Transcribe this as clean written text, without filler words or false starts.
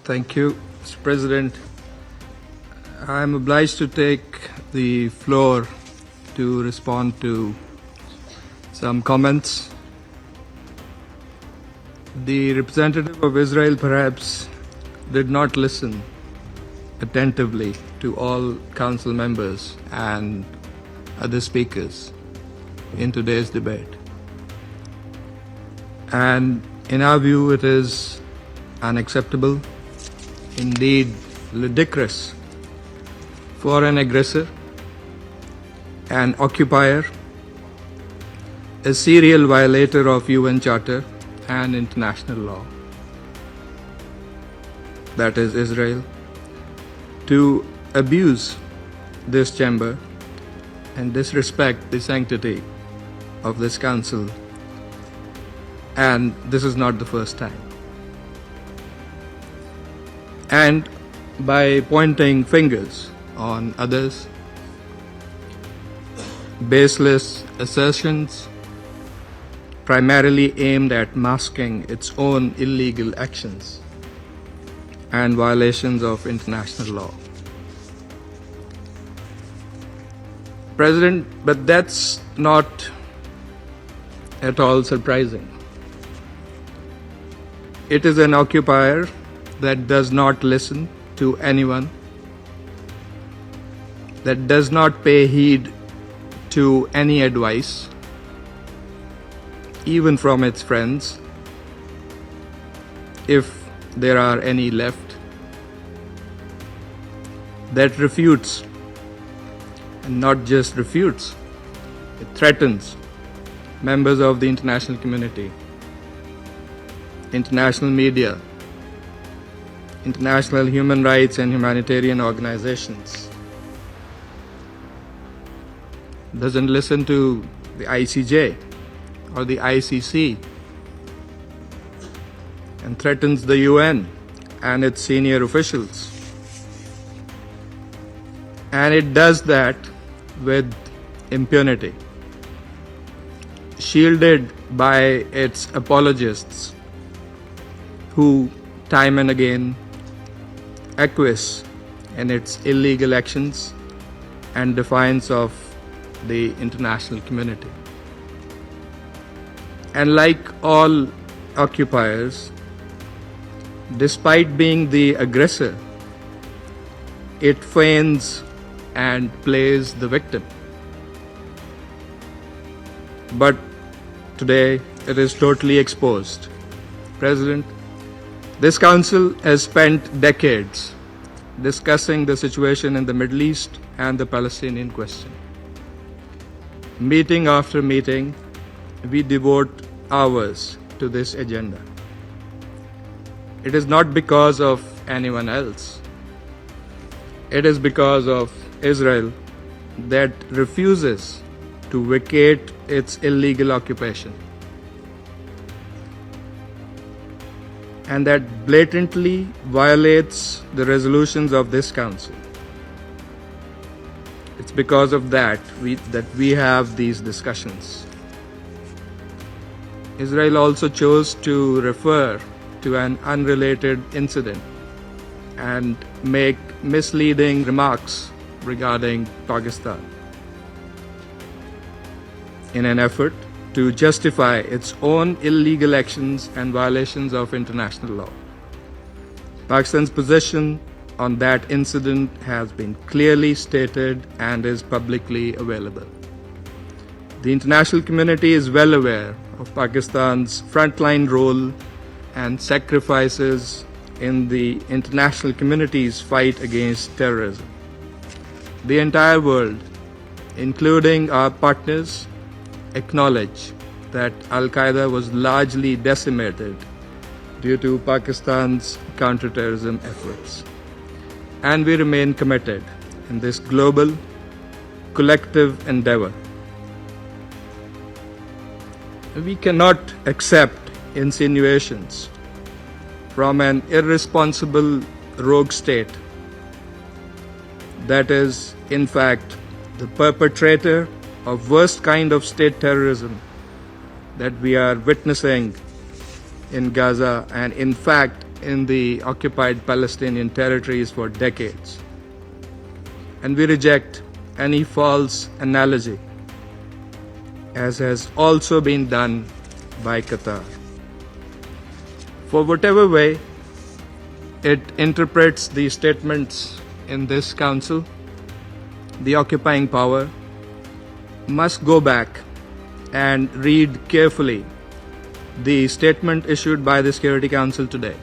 Thank you, Mr. President. I am obliged to take the floor to respond to some comments. The representative of Israel perhaps did not listen attentively to all council members and other speakers in today's debate. And in our view, it is unacceptable, indeed ludicrous, for an aggressor, an occupier, a serial violator of UN Charter and international law, that is Israel, to abuse this chamber and disrespect the sanctity of this council. And this is not the first time. And by pointing fingers on others, baseless assertions primarily aimed at masking its own illegal actions and violations of international law. President, but that's not at all surprising. It is an occupier that does not listen to anyone, that does not pay heed to any advice, even from its friends, if there are any left, that refutes, and not just refutes, it threatens members of the international community, international media, international human rights and humanitarian organizations, doesn't listen to the ICJ or the ICC, and threatens the UN and its senior officials. And it does that with impunity, shielded by its apologists, who time and again acquiesce in its illegal actions and defiance of the international community. And like all occupiers, despite being the aggressor, it feigns and plays the victim. But today it is totally exposed. President, this council has spent decades discussing the situation in the Middle East and the Palestinian question. Meeting after meeting, we devote hours to this agenda. It is not because of anyone else. It is because of Israel that refuses to vacate its illegal occupation, and that blatantly violates the resolutions of this council. It's because of that we have these discussions. Israel also chose to refer to an unrelated incident and make misleading remarks regarding Pakistan in an effort to justify its own illegal actions and violations of international law. Pakistan's position on that incident has been clearly stated and is publicly available. The international community is well aware of Pakistan's frontline role and sacrifices in the international community's fight against terrorism. The entire world, including our partners, acknowledge that Al-Qaeda was largely decimated due to Pakistan's counterterrorism efforts. And we remain committed in this global, collective endeavor. We cannot accept insinuations from an irresponsible rogue state that is, in fact, the perpetrator of worst kind of state terrorism that we are witnessing in Gaza and, in fact, in the occupied Palestinian territories for decades. And we reject any false analogy, as has also been done by Qatar. For whatever way it interprets the statements in this council, the occupying power must go back and read carefully the statement issued by the Security Council today.